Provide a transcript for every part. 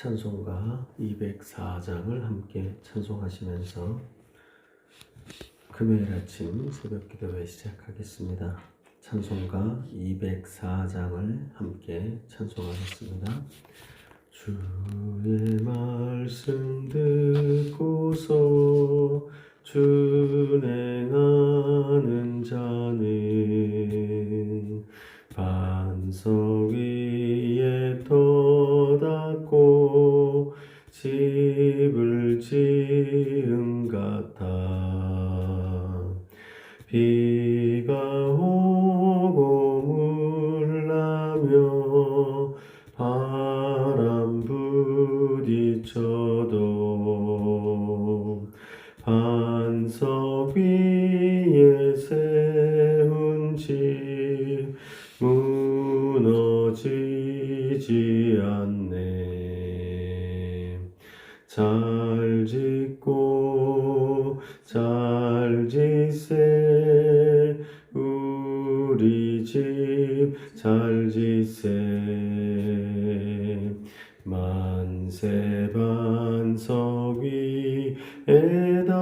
찬송가 204장을 함께 찬송하시면서 금요일 아침 새벽 기도회 시작하겠습니다. 찬송가 204장을 함께 찬송하겠습니다. 주의 말씀 듣고서 준행하는 자는 반석 위에 터닫고 집을 지은 같아. 비가 오고 물나며 바람 부딪혀도 반석 위에 세운 집 무너지지 않네. 잘 짓고 잘 짓세 우리 집 잘 짓세. 만세 반석 위에다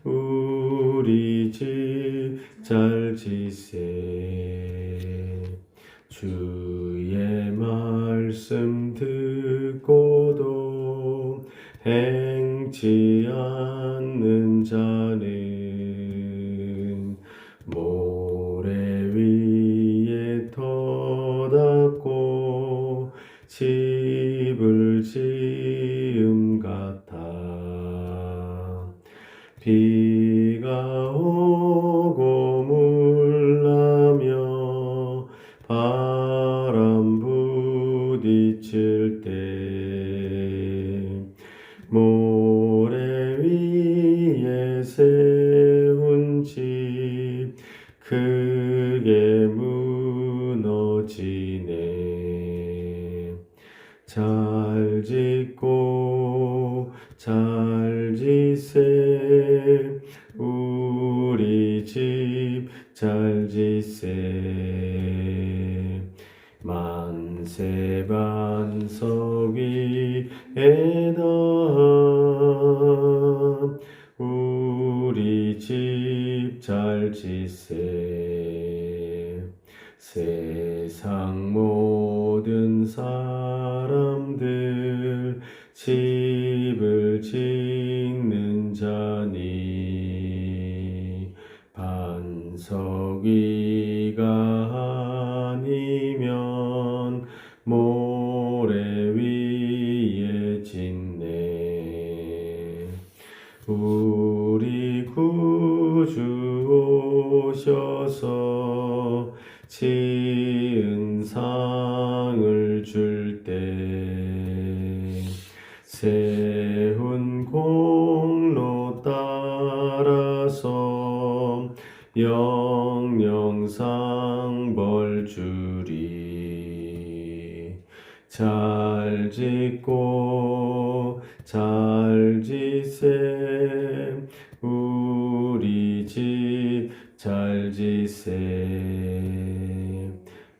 우리 집 잘 짓세. 주의 말씀 듣고도 행치 않는 자는 모래 위에 터닫고 집을 지음 같아. 비가 오고 물나며 바람 부딪힐 때 모래 위에 세운 집 크게 무너지네. 잘 짓고 잘 짓세 우리 집 잘 짓세. 만세 반석 위에다 우리 집 잘 짓세. 세상 모든 사람들 집을 짓는 자니 반석 위가 아니면 모래 위에 짓네. 우리 구주 오셔서 지은 상을 줄 때 세운 공로 따라서 영영상 벌 주리. 잘 짓고 잘 짓세 우리 집 잘 짓세.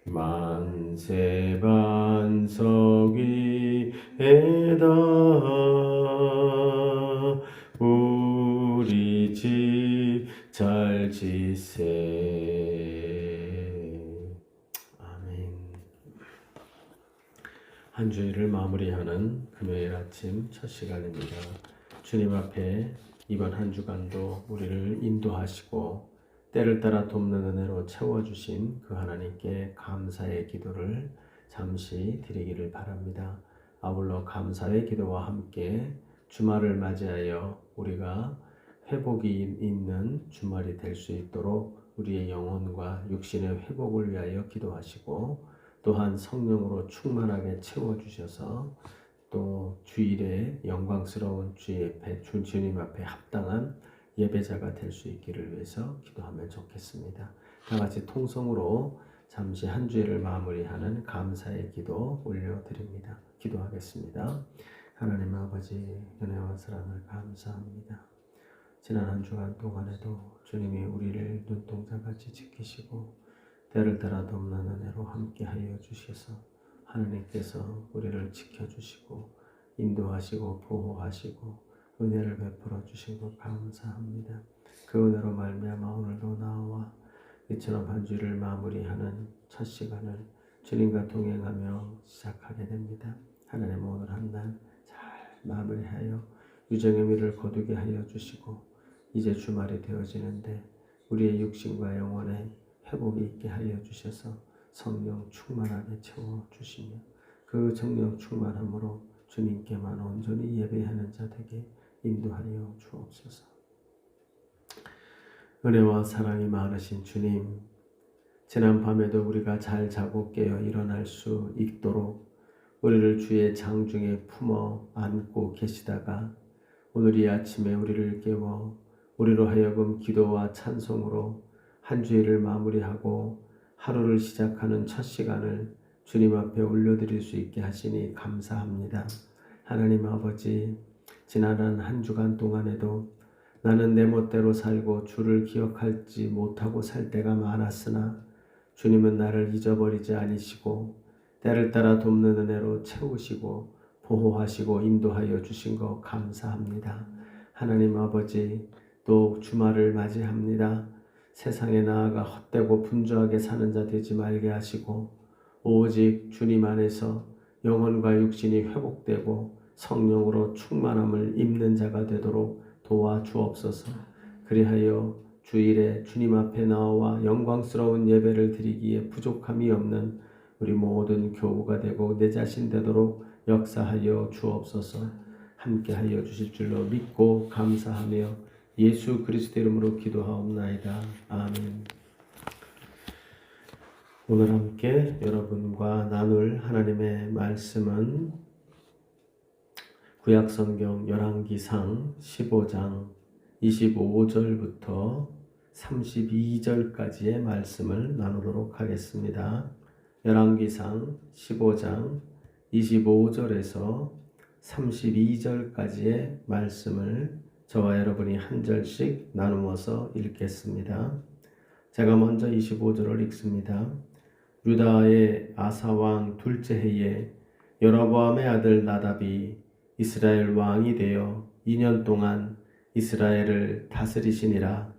만세 반석 위에다 우리 집 잘 짓세. 아멘. 한 주일을 마무리하는 금요일 아침 첫 시간입니다. 주님 앞에 이번 한 주간도 우리를 인도하시고 때를 따라 돕는 은혜로 채워주신 그 하나님께 감사의 기도를 잠시 드리기를 바랍니다. 아울러 감사의 기도와 함께 주말을 맞이하여 우리가 회복이 있는 주말이 될 수 있도록 우리의 영혼과 육신의 회복을 위하여 기도하시고 또한 성령으로 충만하게 채워주셔서 또 주일에 영광스러운 주님 앞에 합당한 예배자가 될 수 있기를 위해서 기도하면 좋겠습니다. 다 같이 통성으로 잠시 한 주일을 마무리하는 감사의 기도 올려드립니다. 기도하겠습니다. 하나님 아버지 은혜와 사랑을 감사합니다. 지난 한 주간 동안에도 주님이 우리를 눈동자같이 지키시고 때를 따라 돕는 은혜로 함께하여 주셔서 하나님께서 우리를 지켜주시고 인도하시고 보호하시고 은혜를 베풀어 주신 것 감사합니다. 그 은혜로 말미암아 오늘도 나와 이처럼 한 주를 마무리하는 첫 시간을 주님과 동행하며 시작하게 됩니다. 하나님 오늘 한 날 잘 마무리하여 유정의 미를 거두게 하여 주시고 이제 주말이 되어지는데 우리의 육신과 영혼에 회복이 있게 하여 주셔서 성령 충만하게 채워주시며 그 성령 충만함으로 주님께만 온전히 예배하는 자 되게 인도하여 주옵소서. 은혜와 사랑이 많으신 주님, 지난 밤에도 우리가 잘 자고 깨어 일어날 수 있도록 우리를 주의 장중에 품어 안고 계시다가 오늘 이 아침에 우리를 깨워 우리로 하여금 기도와 찬송으로 한 주일을 마무리하고 하루를 시작하는 첫 시간을 주님 앞에 올려드릴 수 있게 하시니 감사합니다. 하나님 아버지, 지난 한 주간 동안에도 나는 내 멋대로 살고 주를 기억하지 못하고 살 때가 많았으나 주님은 나를 잊어버리지 아니시고 때를 따라 돕는 은혜로 채우시고 보호하시고 인도하여 주신 것 감사합니다. 하나님 아버지, 또 주말을 맞이합니다. 세상에 나아가 헛되고 분주하게 사는 자 되지 말게 하시고 오직 주님 안에서 영혼과 육신이 회복되고 성령으로 충만함을 입는 자가 되도록 도와주옵소서. 그리하여 주일에 주님 앞에 나와 영광스러운 예배를 드리기에 부족함이 없는 우리 모든 교우가 되고 내 자신 되도록 역사하여 주옵소서. 함께하여 주실 줄로 믿고 감사하며 예수 그리스도 이름으로 기도하옵나이다. 아멘. 오늘 함께 여러분과 나눌 하나님의 말씀은 구약성경 열왕기상 15장 25절부터 32절까지의 말씀을 나누도록 하겠습니다. 열왕기상 15장 25절에서 32절까지의 말씀을 저와 여러분이 한 절씩 나누어서 읽겠습니다. 제가 먼저 25절을 읽습니다. 유다의 아사왕 둘째 해에 여로보암의 아들 나답이 이스라엘 왕이 되어 2년 동안 이스라엘을 다스리시니라.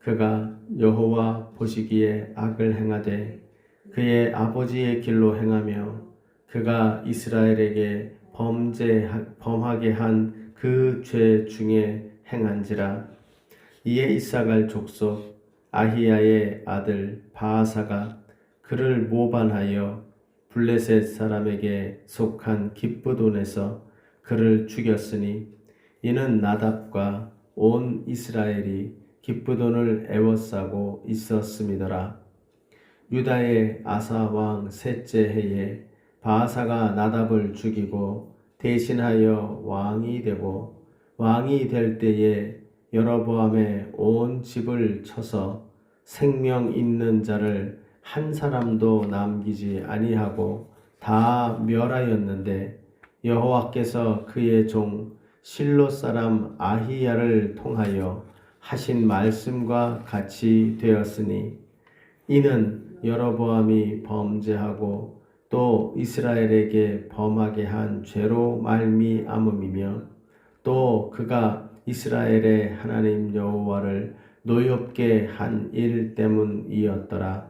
그가 여호와 보시기에 악을 행하되 그의 아버지의 길로 행하며 그가 이스라엘에게 범하게 한 그 죄 중에 행한지라. 이에 이사갈 족속 아히야의 아들 바아사가 그를 모반하여 블레셋 사람에게 속한 기브돈에서 그를 죽였으니 이는 나답과 온 이스라엘이 기브돈을 애워싸고 있었음이더라. 유다의 아사 왕 셋째 해에 바아사가 나답을 죽이고 대신하여 왕이 되고 왕이 될 때에 여로보암의 온 집을 쳐서 생명 있는 자를 한 사람도 남기지 아니하고 다 멸하였는데 여호와께서 그의 종 실로 사람 아히야를 통하여 하신 말씀과 같이 되었으니 이는 여로보암이 범죄하고 또 이스라엘에게 범하게 한 죄로 말미암음이며 또 그가 이스라엘의 하나님 여호와를 노엽게 한 일 때문이었더라.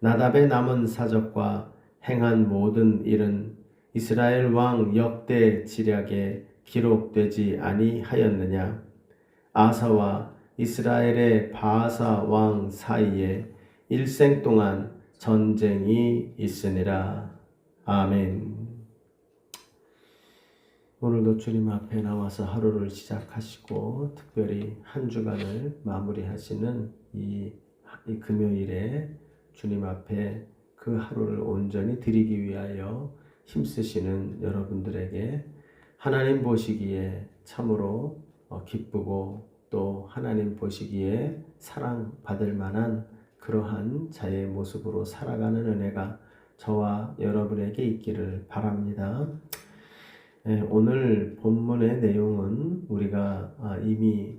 나답의 남은 사적과 행한 모든 일은 이스라엘 왕 역대 지략에 기록되지 아니하였느냐. 아사와 이스라엘의 바아사 왕 사이에 일생 동안 전쟁이 있으니라. 아멘. 오늘도 주님 앞에 나와서 하루를 시작하시고 특별히 한 주간을 마무리하시는 이 금요일에 주님 앞에 그 하루를 온전히 드리기 위하여 힘쓰시는 여러분들에게 하나님 보시기에 참으로 기쁘고 또 하나님 보시기에 사랑받을 만한 그러한 자의 모습으로 살아가는 은혜가 저와 여러분에게 있기를 바랍니다. 오늘 본문의 내용은 우리가 이미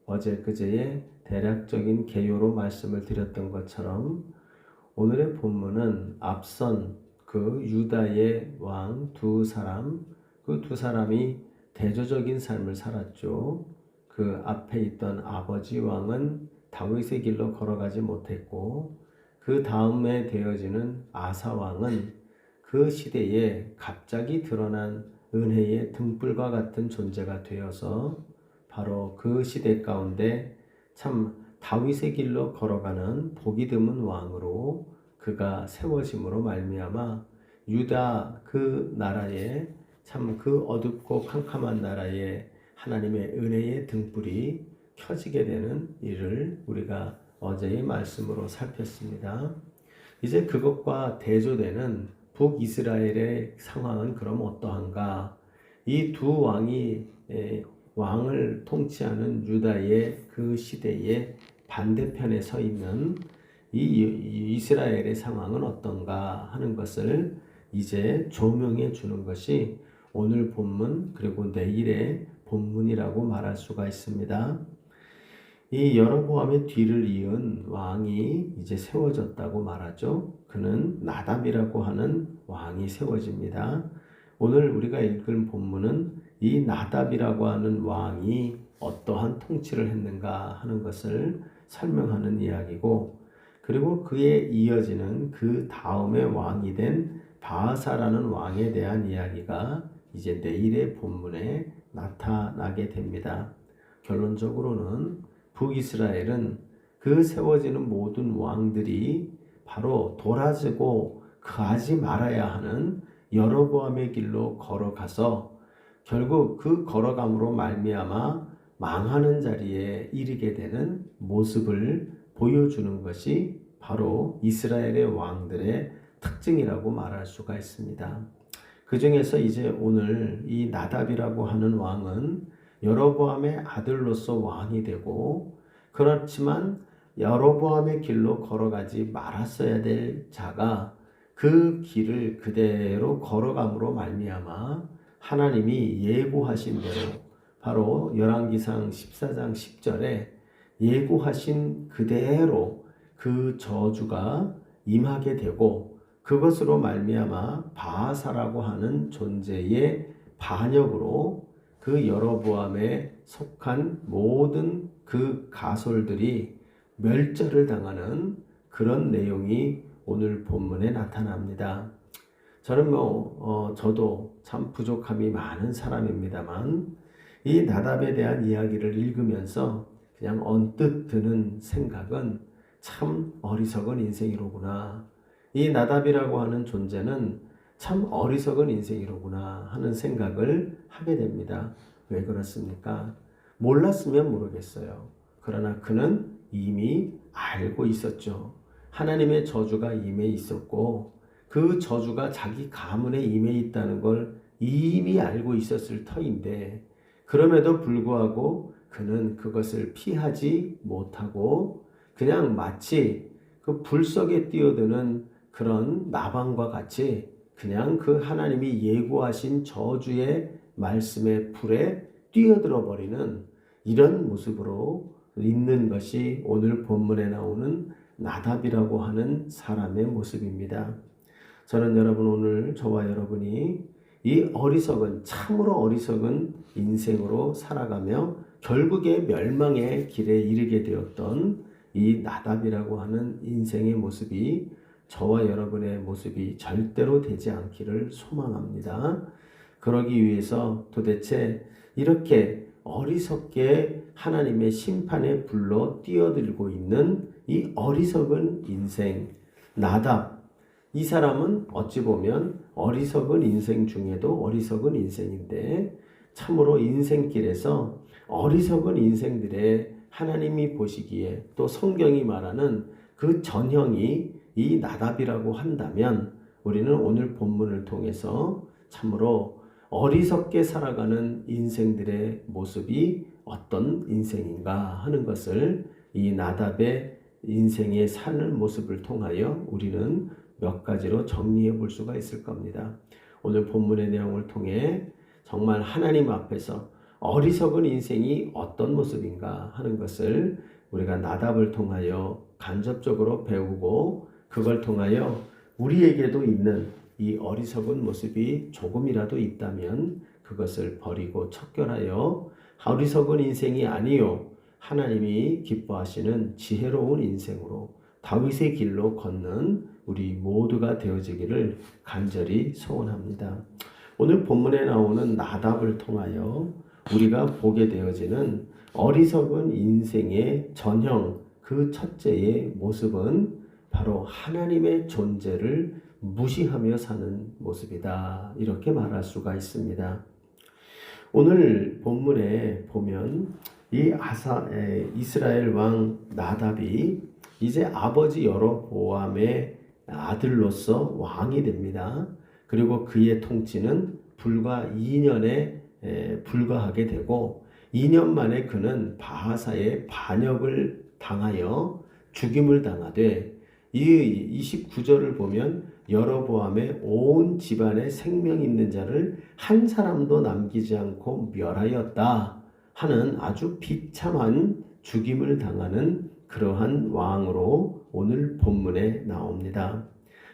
어제 그제의 대략적인 개요로 말씀을 드렸던 것처럼 오늘의 본문은 앞선 그 유다의 왕 두 사람, 그 두 사람이 대조적인 삶을 살았죠. 그 앞에 있던 아버지 왕은 다윗의 길로 걸어가지 못했고, 그 다음에 되어지는 아사 왕은 그 시대에 갑자기 드러난 은혜의 등불과 같은 존재가 되어서 바로 그 시대 가운데 참 다윗의 길로 걸어가는 복이 드문 왕으로 그가 세워짐으로 말미암아 유다 그 나라에 참 그 어둡고 캄캄한 나라에 하나님의 은혜의 등불이 켜지게 되는 일을 우리가 어제의 말씀으로 살폈습니다. 이제 그것과 대조되는 북이스라엘의 상황은 그럼 어떠한가? 이 두 왕이 왕을 통치하는 유다의 그 시대의 반대편에 서 있는 이 이스라엘의 상황은 어떤가 하는 것을 이제 조명해 주는 것이 오늘 본문 그리고 내일의 본문이라고 말할 수가 있습니다. 이 여로보암의 뒤를 이은 왕이 이제 세워졌다고 말하죠. 그는 나답이라고 하는 왕이 세워집니다. 오늘 우리가 읽은 본문은 이 나답이라고 하는 왕이 어떠한 통치를 했는가 하는 것을 설명하는 이야기고, 그리고 그에 이어지는 그 다음에 왕이 된 바하사라는 왕에 대한 이야기가 이제 내일의 본문에 나타나게 됩니다. 결론적으로는 북이스라엘은 그 세워지는 모든 왕들이 바로 돌아지고 가지 말아야 하는 여로보암의 길로 걸어가서 결국 그 걸어감으로 말미암아 망하는 자리에 이르게 되는 모습을 보여주는 것이 바로 이스라엘의 왕들의 특징이라고 말할 수가 있습니다. 그 중에서 이제 오늘 이 나답이라고 하는 왕은 여로보암의 아들로서 왕이 되고, 그렇지만 여로보암의 길로 걸어가지 말았어야 될 자가 그 길을 그대로 걸어감으로 말미암아 하나님이 예고하신 대로 바로 열왕기상 14장 10절에 예고하신 그대로 그 저주가 임하게 되고, 그것으로 말미암아 바하사라고 하는 존재의 반역으로 그 여로보암에 속한 모든 그 가솔들이 멸절을 당하는 그런 내용이 오늘 본문에 나타납니다. 저는 저도 참 부족함이 많은 사람입니다만 이 나답에 대한 이야기를 읽으면서 그냥 언뜻 드는 생각은 참 어리석은 인생이로구나. 이 나답이라고 하는 존재는 참 어리석은 인생이로구나 하는 생각을 하게 됩니다. 왜 그렇습니까? 몰랐으면 모르겠어요. 그러나 그는 이미 알고 있었죠. 하나님의 저주가 임해 있었고 그 저주가 자기 가문에 임해 있다는 걸 이미 알고 있었을 터인데, 그럼에도 불구하고 그는 그것을 피하지 못하고 그냥 마치 그 불 속에 뛰어드는 그런 나방과 같이 그냥 그 하나님이 예고하신 저주의 말씀의 불에 뛰어들어 버리는 이런 모습으로 있는 것이 오늘 본문에 나오는 나답이라고 하는 사람의 모습입니다. 저는 여러분 오늘 저와 여러분이 이 어리석은 참으로 어리석은 인생으로 살아가며 결국에 멸망의 길에 이르게 되었던 이 나답이라고 하는 인생의 모습이 저와 여러분의 모습이 절대로 되지 않기를 소망합니다. 그러기 위해서 도대체 이렇게 어리석게 하나님의 심판의 불로 뛰어들고 있는 이 어리석은 인생 나답, 이 사람은 어찌 보면 어리석은 인생 중에도 어리석은 인생인데 참으로 인생길에서 어리석은 인생들의 하나님이 보시기에 또 성경이 말하는 그 전형이 이 나답이라고 한다면 우리는 오늘 본문을 통해서 참으로 어리석게 살아가는 인생들의 모습이 어떤 인생인가 하는 것을 이 나답의 인생의 사는 모습을 통하여 우리는 몇 가지로 정리해 볼 수가 있을 겁니다. 오늘 본문의 내용을 통해 정말 하나님 앞에서 어리석은 인생이 어떤 모습인가 하는 것을 우리가 나답을 통하여 간접적으로 배우고 그걸 통하여 우리에게도 있는 이 어리석은 모습이 조금이라도 있다면 그것을 버리고 척결하여 어리석은 인생이 아니요 하나님이 기뻐하시는 지혜로운 인생으로 다윗의 길로 걷는 우리 모두가 되어지기를 간절히 소원합니다. 오늘 본문에 나오는 나답을 통하여 우리가 보게 되어지는 어리석은 인생의 전형, 그 첫째의 모습은 바로 하나님의 존재를 무시하며 사는 모습이다. 이렇게 말할 수가 있습니다. 오늘 본문에 보면 이 이스라엘 왕 나답이 이제 아버지 여로보암의 아들로서 왕이 됩니다. 그리고 그의 통치는 불과 2년에 불과하게 되고 2년 만에 그는 바하사의 반역을 당하여 죽임을 당하되 이 29절을 보면 여로보암의 온 집안에 생명 있는 자를 한 사람도 남기지 않고 멸하였다 하는 아주 비참한 죽임을 당하는 그러한 왕으로 오늘 본문에 나옵니다.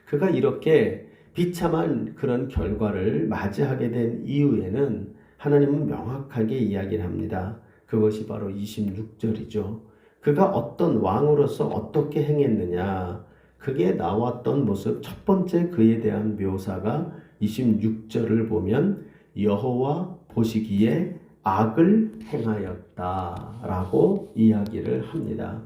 그가 이렇게 비참한 그런 결과를 맞이하게 된 이유에는 하나님은 명확하게 이야기를 합니다. 그것이 바로 26절이죠. 그가 어떤 왕으로서 어떻게 행했느냐, 그게 나왔던 모습, 첫 번째 그에 대한 묘사가 26절을 보면 여호와 보시기에 악을 행하였다라고 이야기를 합니다.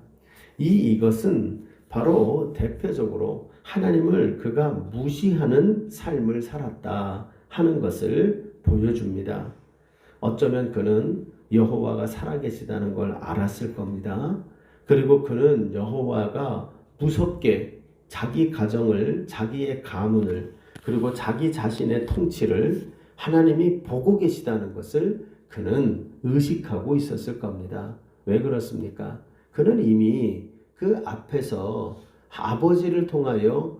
이것은 바로 대표적으로 하나님을 그가 무시하는 삶을 살았다 하는 것을 보여줍니다. 어쩌면 그는 여호와가 살아계시다는 걸 알았을 겁니다. 그리고 그는 여호와가 무섭게 자기 가정을, 자기의 가문을, 그리고 자기 자신의 통치를 하나님이 보고 계시다는 것을 그는 의식하고 있었을 겁니다. 왜 그렇습니까? 그는 이미 그 앞에서 아버지를 통하여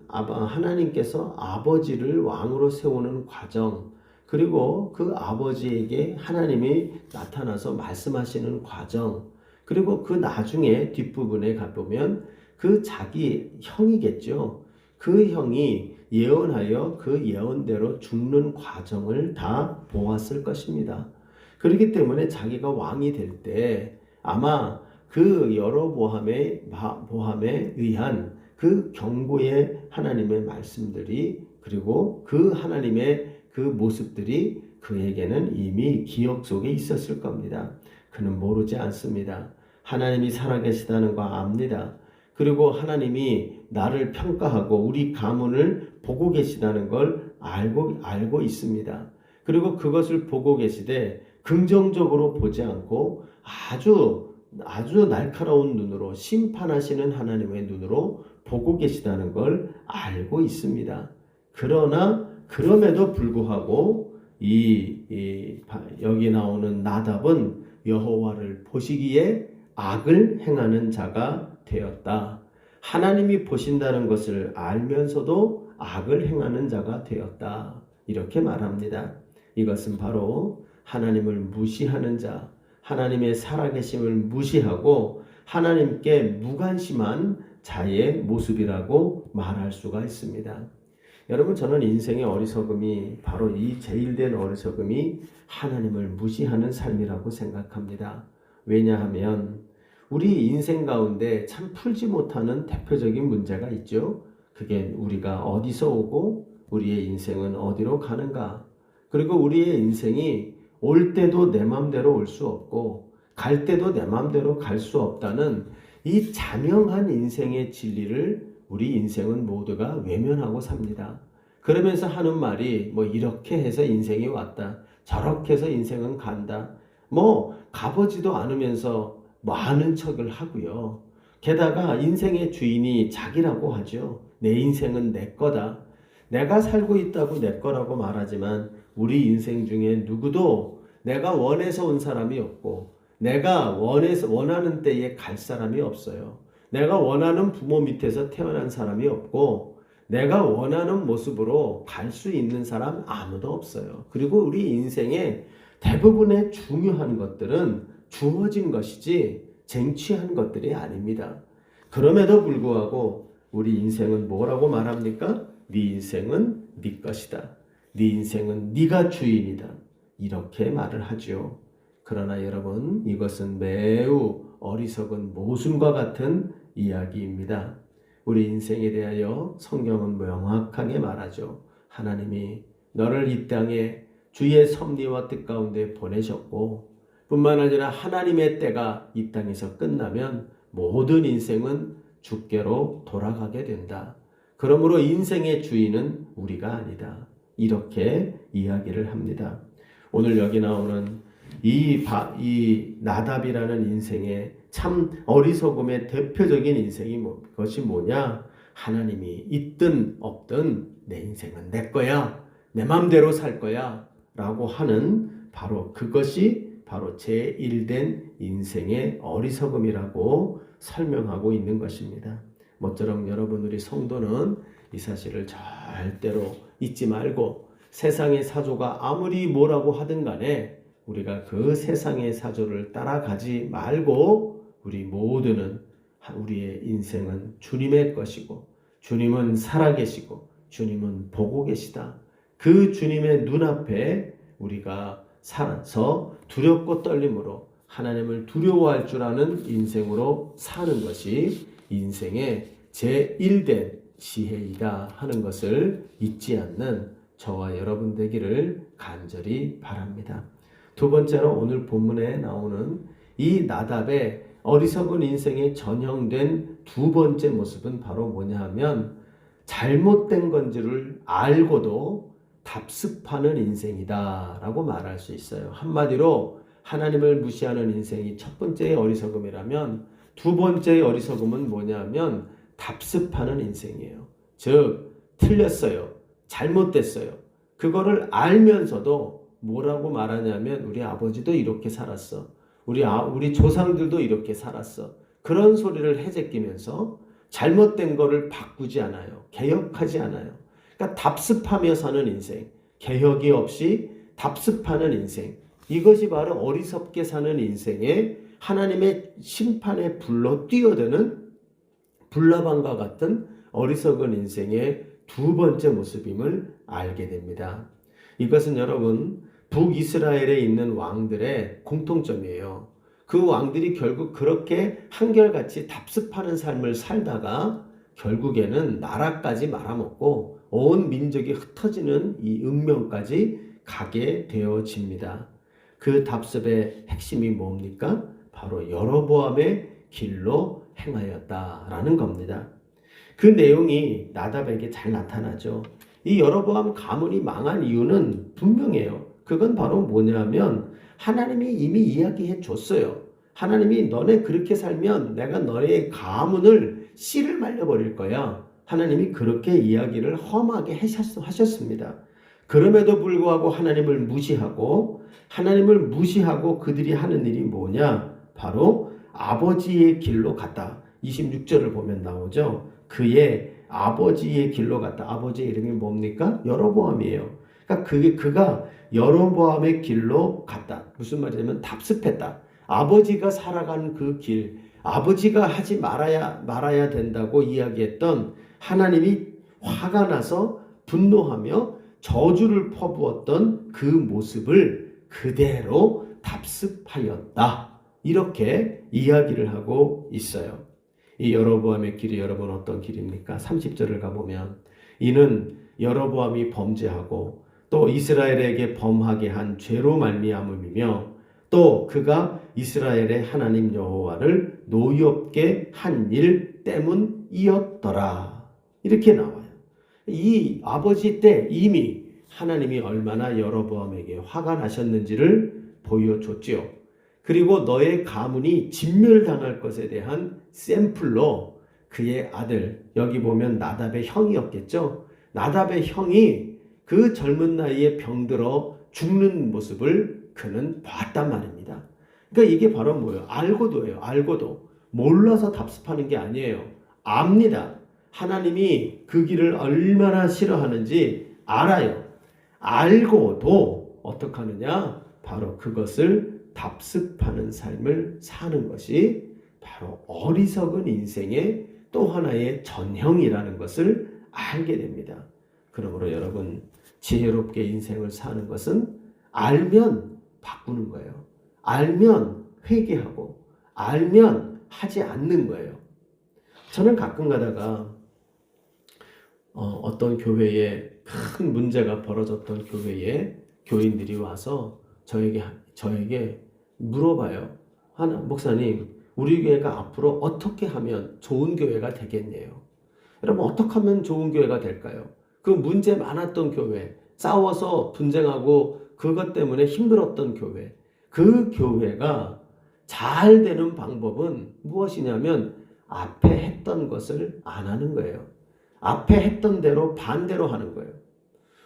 하나님께서 아버지를 왕으로 세우는 과정, 그리고 그 아버지에게 하나님이 나타나서 말씀하시는 과정, 그리고 그 나중에 뒷부분에 가보면 그 자기 형이겠죠. 그 형이 예언하여 그 예언대로 죽는 과정을 다 보았을 것입니다. 그렇기 때문에 자기가 왕이 될 때 아마 그 여로보암에 의한 그 경고의 하나님의 말씀들이, 그리고 그 하나님의 그 모습들이 그에게는 이미 기억 속에 있었을 겁니다. 그는 모르지 않습니다. 하나님이 살아계시다는 거 압니다. 그리고 하나님이 나를 평가하고 우리 가문을 보고 계시다는 걸 알고 있습니다. 그리고 그것을 보고 계시되 긍정적으로 보지 않고 아주 날카로운 눈으로, 심판하시는 하나님의 눈으로 보고 계시다는 걸 알고 있습니다. 그럼에도 불구하고 여기 나오는 나답은 여호와를 보시기에 악을 행하는 자가 되었다. 하나님이 보신다는 것을 알면서도 악을 행하는 자가 되었다. 이렇게 말합니다. 이것은 바로 하나님을 무시하는 자, 하나님의 살아계심을 무시하고 하나님께 무관심한 자의 모습이라고 말할 수가 있습니다. 여러분, 저는 인생의 어리석음이 바로 이 제일된 어리석음이 하나님을 무시하는 삶이라고 생각합니다. 왜냐하면 우리 인생 가운데 참 풀지 못하는 대표적인 문제가 있죠. 그게 우리가 어디서 오고 우리의 인생은 어디로 가는가. 그리고 우리의 인생이 올 때도 내 맘대로 올 수 없고 갈 때도 내 맘대로 갈 수 없다는 이 자명한 인생의 진리를 우리 인생은 모두가 외면하고 삽니다. 그러면서 하는 말이 이렇게 해서 인생이 왔다, 저렇게 해서 인생은 간다, 가보지도 않으면서 아는 척을 하고요. 게다가 인생의 주인이 자기라고 하죠. 내 인생은 내 거다. 내가 살고 있다고 내 거라고 말하지만 우리 인생 중에 누구도 내가 원해서 온 사람이 없고 내가 원하는 때에 갈 사람이 없어요. 내가 원하는 부모 밑에서 태어난 사람이 없고 내가 원하는 모습으로 갈 수 있는 사람 아무도 없어요. 그리고 우리 인생의 대부분의 중요한 것들은 주어진 것이지 쟁취한 것들이 아닙니다. 그럼에도 불구하고 우리 인생은 뭐라고 말합니까? 네 인생은 네 것이다. 네 인생은 네가 주인이다. 이렇게 말을 하죠. 그러나 여러분, 이것은 매우 어리석은 모순과 같은 이야기입니다. 우리 인생에 대하여 성경은 명확하게 말하죠. 하나님이 너를 이 땅에 주의 섭리와 뜻 가운데 보내셨고, 뿐만 아니라 하나님의 때가 이 땅에서 끝나면 모든 인생은 주께로 돌아가게 된다. 그러므로 인생의 주인은 우리가 아니다. 이렇게 이야기를 합니다. 오늘 여기 나오는 이 나답이라는 인생의 참 어리석음의 대표적인 인생이 그것이 뭐냐? 하나님이 있든 없든 내 인생은 내 거야. 내 마음대로 살 거야. 라고 하는 바로 그것이 바로 제1된 인생의 어리석음이라고 설명하고 있는 것입니다. 모쪼록 여러분, 우리 성도는 이 사실을 절대로 잊지 말고 세상의 사조가 아무리 뭐라고 하든 간에 우리가 그 세상의 사조를 따라가지 말고 우리 모두는 우리의 인생은 주님의 것이고 주님은 살아계시고 주님은 보고 계시다. 그 주님의 눈앞에 우리가 살아서 두렵고 떨림으로 하나님을 두려워할 줄 아는 인생으로 사는 것이 인생의 제1된 지혜이다 하는 것을 잊지 않는 저와 여러분 되기를 간절히 바랍니다. 두 번째로 오늘 본문에 나오는 이 나답의 어리석은 인생에 전형된 두 번째 모습은 바로 뭐냐 하면 잘못된 건지를 알고도 답습하는 인생이다 라고 말할 수 있어요. 한마디로 하나님을 무시하는 인생이 첫 번째의 어리석음이라면 두 번째의 어리석음은 뭐냐 하면 답습하는 인생이에요. 즉 틀렸어요. 잘못됐어요. 그거를 알면서도 뭐라고 말하냐면 우리 아버지도 이렇게 살았어. 우리 조상들도 이렇게 살았어. 그런 소리를 해제끼면서 잘못된 거를 바꾸지 않아요. 개혁하지 않아요. 그러니까 답습하며 사는 인생, 개혁이 없이 답습하는 인생, 이것이 바로 어리석게 사는 인생에 하나님의 심판에 불러 뛰어드는 불나방과 같은 어리석은 인생의 두 번째 모습임을 알게 됩니다. 이것은 여러분 북이스라엘에 있는 왕들의 공통점이에요. 그 왕들이 결국 그렇게 한결같이 답습하는 삶을 살다가 결국에는 나라까지 말아먹고 온 민족이 흩어지는 이 운명까지 가게 되어집니다. 그 답습의 핵심이 뭡니까? 바로 여로보암의 길로 행하였다라는 겁니다. 그 내용이 나답에게 잘 나타나죠. 이 여로보암 가문이 망한 이유는 분명해요. 그건 바로 뭐냐면 하나님이 이미 이야기해 줬어요. 하나님이 너네 그렇게 살면 내가 너의 가문을 씨를 말려버릴 거야. 하나님이 그렇게 이야기를 험하게 하셨습니다. 그럼에도 불구하고 하나님을 무시하고 그들이 하는 일이 뭐냐? 바로 아버지의 길로 갔다. 26절을 보면 나오죠. 그의 아버지의 길로 갔다. 아버지의 이름이 뭡니까? 여로보암이에요. 그러니까 그가 여로보암의 길로 갔다. 무슨 말이냐면 답습했다. 아버지가 살아간 그 길, 아버지가 하지 말아야 된다고 이야기했던 하나님이 화가 나서 분노하며 저주를 퍼부었던 그 모습을 그대로 답습하였다. 이렇게 이야기를 하고 있어요. 이 여로보암의 길이 여러분 어떤 길입니까? 30절을 가보면 이는 여로보암이 범죄하고 또 이스라엘에게 범하게 한 죄로 말미암음이며 또 그가 이스라엘의 하나님 여호와를 노엽게 한 일 때문이었더라. 이렇게 나와요. 이 아버지 때 이미 하나님이 얼마나 여로보암에게 화가 나셨는지를 보여줬지요. 그리고 너의 가문이 진멸당할 것에 대한 샘플로 그의 아들, 여기 보면 나답의 형이었겠죠. 나답의 형이 그 젊은 나이에 병들어 죽는 모습을 그는 봤단 말입니다. 그러니까 이게 바로 뭐예요? 알고도. 몰라서 답습하는 게 아니에요. 압니다. 하나님이 그 길을 얼마나 싫어하는지 알아요. 알고도 어떻게 하느냐? 바로 그것을 답습하는 삶을 사는 것이 바로 어리석은 인생의 또 하나의 전형이라는 것을 알게 됩니다. 그러므로 여러분 지혜롭게 인생을 사는 것은 알면 바꾸는 거예요. 알면 회개하고 알면 하지 않는 거예요. 저는 가끔 가다가 어떤 교회에 큰 문제가 벌어졌던 교회에 교인들이 와서 저에게 물어봐요. 목사님, 우리 교회가 앞으로 어떻게 하면 좋은 교회가 되겠네요. 여러분, 어떻게 하면 좋은 교회가 될까요? 그 문제 많았던 교회, 싸워서 분쟁하고 그것 때문에 힘들었던 교회, 그 교회가 잘 되는 방법은 무엇이냐면 앞에 했던 것을 안 하는 거예요. 앞에 했던 대로 반대로 하는 거예요.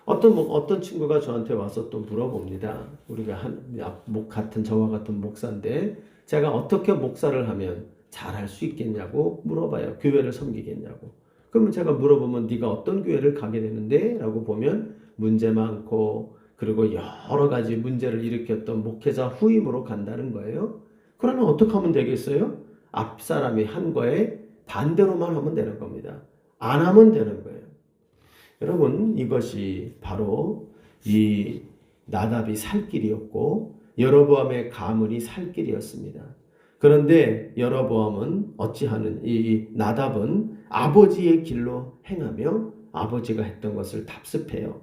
어떤 친구가 저한테 와서 또 물어봅니다. 우리가 저와 같은 목사인데 제가 어떻게 목사를 하면 잘할 수 있겠냐고 물어봐요. 교회를 섬기겠냐고. 그러면 제가 물어보면 네가 어떤 교회를 가게 되는데? 라고 보면 문제 많고 그리고 여러 가지 문제를 일으켰던 목회자 후임으로 간다는 거예요. 그러면 어떻게 하면 되겠어요? 앞사람이 한 거에 반대로만 하면 되는 겁니다. 안 하면 되는 거예요. 여러분, 이것이 바로 이 나답이 살 길이었고 여로보암의 가문이 살 길이었습니다. 그런데 여로보암은 이 나답은 아버지의 길로 행하며 아버지가 했던 것을 답습해요.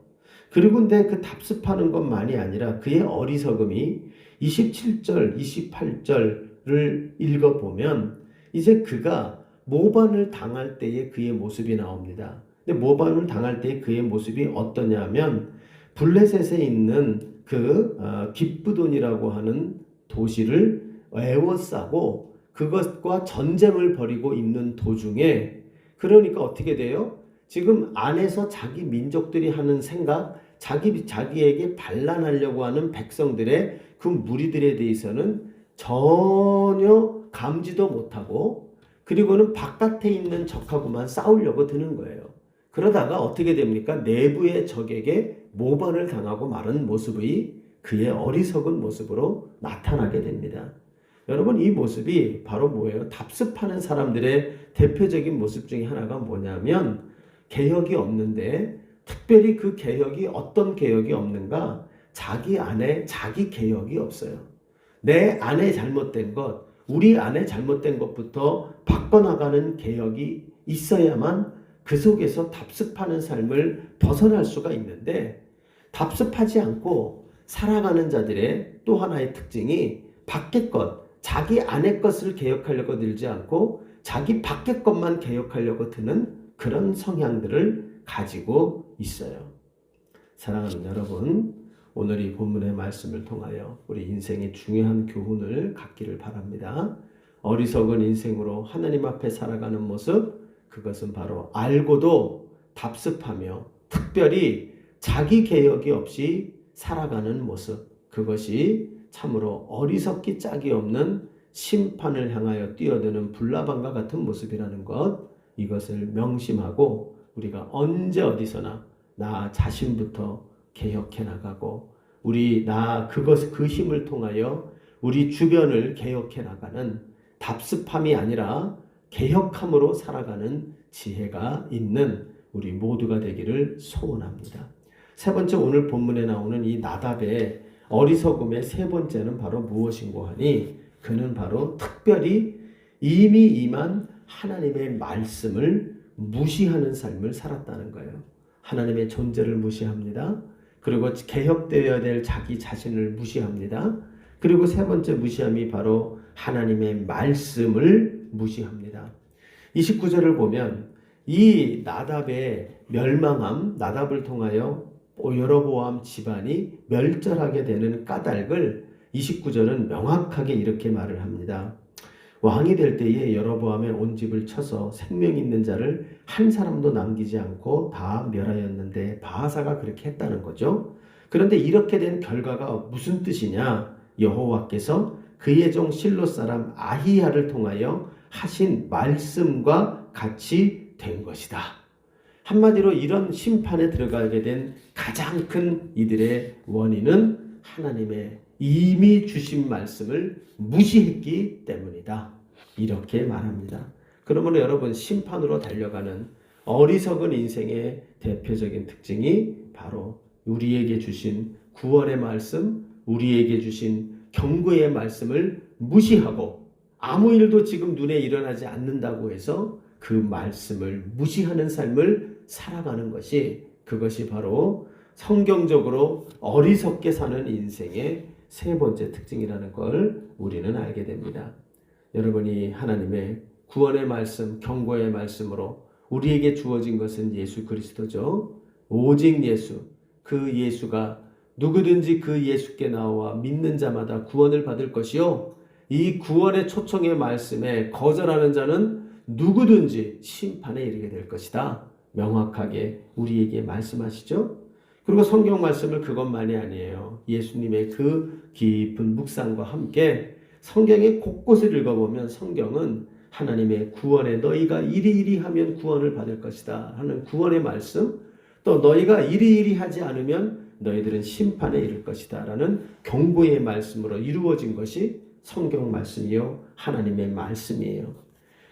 그리고 근데 그 답습하는 것만이 아니라 그의 어리석음이 27절, 28절을 읽어보면 이제 그가 모반을 당할 때의 그의 모습이 나옵니다. 근데 모반을 당할 때 그의 모습이 어떠냐면 블레셋에 있는 깁브돈이라고 하는 도시를 에워싸고 그것과 전쟁을 벌이고 있는 도중에 그러니까 어떻게 돼요? 지금 안에서 자기 민족들이 하는 생각, 자기에게 반란하려고 하는 백성들의 그 무리들에 대해서는 전혀 감지도 못하고 그리고는 바깥에 있는 적하고만 싸우려고 드는 거예요. 그러다가 어떻게 됩니까? 내부의 적에게 모반을 당하고 마른 모습이 그의 어리석은 모습으로 나타나게 됩니다. 여러분, 이 모습이 바로 뭐예요? 답습하는 사람들의 대표적인 모습 중에 하나가 뭐냐면 개혁이 없는데 특별히 그 개혁이 어떤 개혁이 없는가? 자기 안에 자기 개혁이 없어요. 내 안에 잘못된 것, 우리 안에 잘못된 것부터 바꿔나가는 개혁이 있어야만 그 속에서 답습하는 삶을 벗어날 수가 있는데 답습하지 않고 살아가는 자들의 또 하나의 특징이 밖의 것, 자기 안의 것을 개혁하려고 들지 않고 자기 밖의 것만 개혁하려고 드는 그런 성향들을 가지고 있어요. 사랑하는 여러분, 오늘 이 본문의 말씀을 통하여 우리 인생의 중요한 교훈을 갖기를 바랍니다. 어리석은 인생으로 하나님 앞에 살아가는 모습, 그것은 바로 알고도 답습하며 특별히 자기 개혁이 없이 살아가는 모습, 그것이 참으로 어리석기 짝이 없는 심판을 향하여 뛰어드는 불나방과 같은 모습이라는 것, 이것을 명심하고 우리가 언제 어디서나 나 자신부터 개혁해 나가고 그 힘을 통하여 우리 주변을 개혁해 나가는 답습함이 아니라 개혁함으로 살아가는 지혜가 있는 우리 모두가 되기를 소원합니다. 세 번째, 오늘 본문에 나오는 이 나답의 어리석음의 세 번째는 바로 무엇인고 하니 그는 바로 특별히 이미 임한 하나님의 말씀을 무시하는 삶을 살았다는 거예요. 하나님의 존재를 무시합니다. 그리고 개혁되어야 될 자기 자신을 무시합니다. 그리고 세 번째 무시함이 바로 하나님의 말씀을 무시합니다. 29절을 보면 이 나답의 멸망함, 나답을 통하여 여로보암 집안이 멸절하게 되는 까닭을 29절은 명확하게 이렇게 말을 합니다. 왕이 될 때에 여로보암의 온 집을 쳐서 생명 있는 자를 한 사람도 남기지 않고 다 멸하였는데 바하사가 그렇게 했다는 거죠. 그런데 이렇게 된 결과가 무슨 뜻이냐? 여호와께서 그의 종 실로 사람 아히야를 통하여 하신 말씀과 같이 된 것이다. 한마디로 이런 심판에 들어가게 된 가장 큰 이들의 원인은 하나님의 이미 주신 말씀을 무시했기 때문이다. 이렇게 말합니다. 그러므로 여러분, 심판으로 달려가는 어리석은 인생의 대표적인 특징이 바로 우리에게 주신 구원의 말씀, 우리에게 주신 경고의 말씀을 무시하고 아무 일도 지금 눈에 일어나지 않는다고 해서 그 말씀을 무시하는 삶을 살아가는 것이, 그것이 바로 성경적으로 어리석게 사는 인생의 세 번째 특징이라는 걸 우리는 알게 됩니다. 여러분이 하나님의 구원의 말씀, 경고의 말씀으로 우리에게 주어진 것은 예수 그리스도죠. 오직 예수, 그 예수가 누구든지 그 예수께 나와 믿는 자마다 구원을 받을 것이요, 이 구원의 초청의 말씀에 거절하는 자는 누구든지 심판에 이르게 될 것이다. 명확하게 우리에게 말씀하시죠. 그리고 성경 말씀을 그것만이 아니에요. 예수님의 그 깊은 묵상과 함께 성경의 곳곳을 읽어보면 성경은 하나님의 구원에 너희가 이리이리 하면 구원을 받을 것이다 하는 구원의 말씀, 또 너희가 이리이리 하지 않으면 너희들은 심판에 이를 것이다 라는 경고의 말씀으로 이루어진 것이 성경 말씀이요, 하나님의 말씀이에요.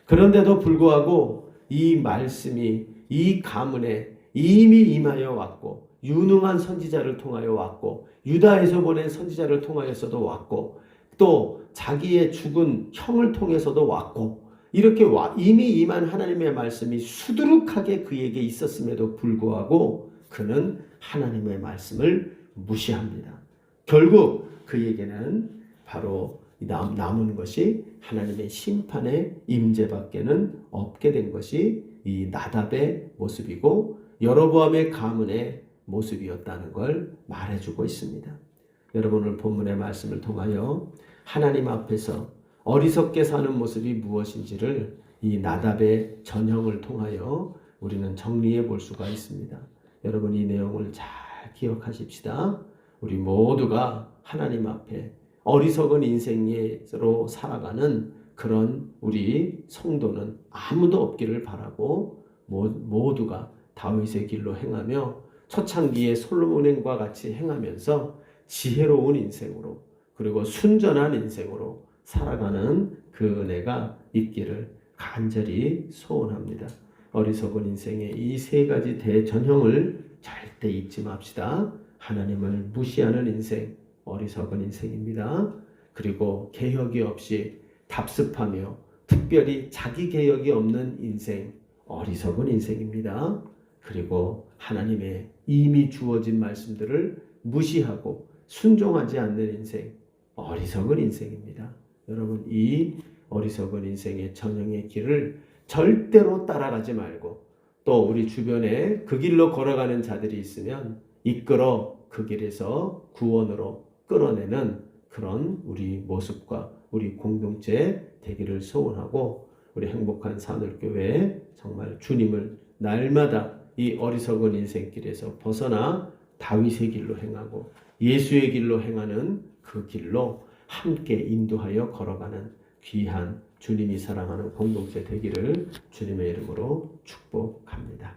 그런데도 불구하고 이 말씀이 이 가문에 이미 임하여 왔고, 유능한 선지자를 통하여 왔고, 유다에서 보낸 선지자를 통하여서도 왔고, 또 자기의 죽은 형을 통해서도 왔고, 이렇게 이미 임한 하나님의 말씀이 수두룩하게 그에게 있었음에도 불구하고 그는 하나님의 말씀을 무시합니다. 결국 그에게는 바로 남은 것이 하나님의 심판의 임재밖에는 없게 된 것이 이 나답의 모습이고 여로보암의 가문의 모습이었다는 걸 말해주고 있습니다. 여러분, 오늘 본문의 말씀을 통하여 하나님 앞에서 어리석게 사는 모습이 무엇인지를 이 나답의 전형을 통하여 우리는 정리해 볼 수가 있습니다. 여러분, 이 내용을 잘 기억하십시다. 우리 모두가 하나님 앞에 어리석은 인생으로 살아가는 그런 우리 성도는 아무도 없기를 바라고, 모두가 다윗의 길로 행하며 초창기의 솔로몬과 같이 행하면서 지혜로운 인생으로, 그리고 순전한 인생으로 살아가는 그 은혜가 있기를 간절히 소원합니다. 어리석은 인생의 이 세 가지 대전형을 절대 잊지 맙시다. 하나님을 무시하는 인생, 어리석은 인생입니다. 그리고 개혁이 없이 답습하며 특별히 자기 개혁이 없는 인생, 어리석은 인생입니다. 그리고 하나님의 이미 주어진 말씀들을 무시하고 순종하지 않는 인생, 어리석은 인생입니다. 여러분, 이 어리석은 인생의 전형의 길을 절대로 따라가지 말고, 또 우리 주변에 그 길로 걸어가는 자들이 있으면 이끌어 그 길에서 구원으로 끌어내는 그런 우리 모습과 우리 공동체 되기를 소원하고, 우리 행복한 산울교회 정말 주님을 날마다 이 어리석은 인생길에서 벗어나 다윗의 길로 행하고 예수의 길로 행하는 그 길로 함께 인도하여 걸어가는 귀한 주님이 사랑하는 공동체 되기를 주님의 이름으로 축복합니다.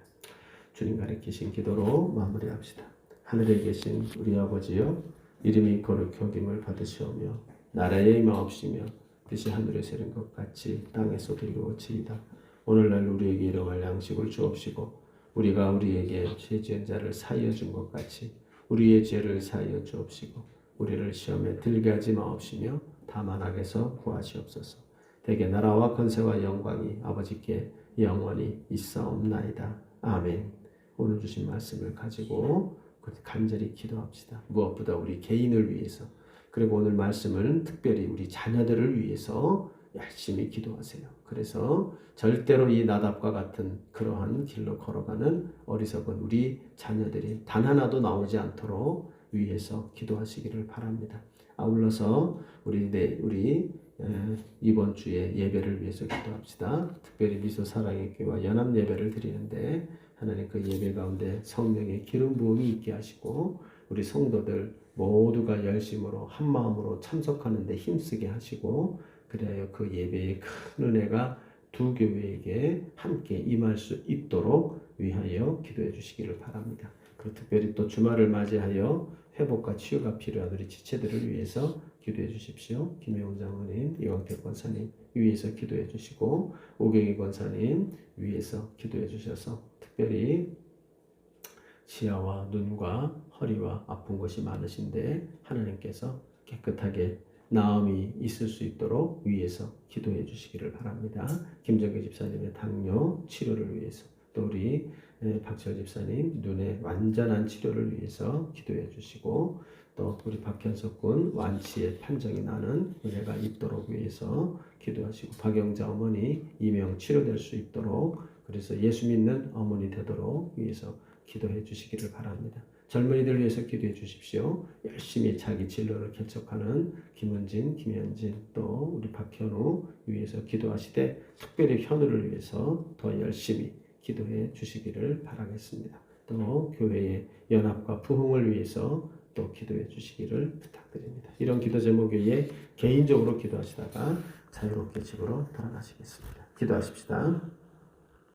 주님 가르치신 기도로 마무리합시다. 하늘에 계신 우리 아버지여, 이름이 거룩히 여김을 받으시오며 나라에 임하옵시며 뜻이 하늘에서 이룬 것 같이 땅에서도 이루어지이다. 오늘날 우리에게 일용할 양식을 주옵시고 우리가 우리에게 죄 지은 자를 사하여 준 것 같이 우리의 죄를 사하여 주옵시고 우리를 시험에 들게 하지 마옵시며 다만 악에서 구하시옵소서. 대개 나라와 권세와 영광이 아버지께 영원히 있사옵나이다. 아멘. 오늘 주신 말씀을 가지고 간절히 기도합시다. 무엇보다 우리 개인을 위해서, 그리고 오늘 말씀을 특별히 우리 자녀들을 위해서 열심히 기도하세요. 그래서 절대로 이 나답과 같은 그러한 길로 걸어가는 어리석은 우리 자녀들이 단 하나도 나오지 않도록 위해서 기도하시기를 바랍니다. 아울러서 우리 이번 주에 예배를 위해서 기도합시다. 특별히 미소 사랑의 교회와 연합 예배를 드리는데 하나님 그 예배 가운데 성령의 기름 부음이 있게 하시고 우리 성도들 모두가 열심으로 한 마음으로 참석하는 데 힘쓰게 하시고, 그래야 그 예배의 큰 은혜가 두 교회에게 함께 임할 수 있도록 위하여 기도해 주시기를 바랍니다. 그리고 특별히 또 주말을 맞이하여 회복과 치유가 필요한 우리 지체들을 위해서 기도해 주십시오. 김혜원 장로님, 이광택 권사님 위에서 기도해 주시고 오경희 권사님 위에서 기도해 주셔서 특별히 치아와 눈과 허리와 아픈 곳이 많으신데 하나님께서 깨끗하게 나음이 있을 수 있도록 위에서 기도해 주시기를 바랍니다. 김정규 집사님의 당뇨 치료를 위해서 또 우리 박철 집사님 눈의 완전한 치료를 위해서 기도해 주시고 또 우리 박현석 군 완치의 판정이 나는 은혜가 있도록 위해서 기도하시고 박영자 어머니 이명 치료될 수 있도록 그래서 예수 믿는 어머니 되도록 위해서 기도해 주시기를 바랍니다. 젊은이들 위해서 기도해 주십시오. 열심히 자기 진로를 개척하는 김은진, 김현진 또 우리 박현우 위해서 기도하시되 특별히 현우를 위해서 더 열심히 기도해 주시기를 바라겠습니다. 또 교회의 연합과 부흥을 위해서 또 기도해 주시기를 부탁드립니다. 이런 기도 제목 위에 개인적으로 기도하시다가 자유롭게 집으로 돌아가시겠습니다. 기도하십시다.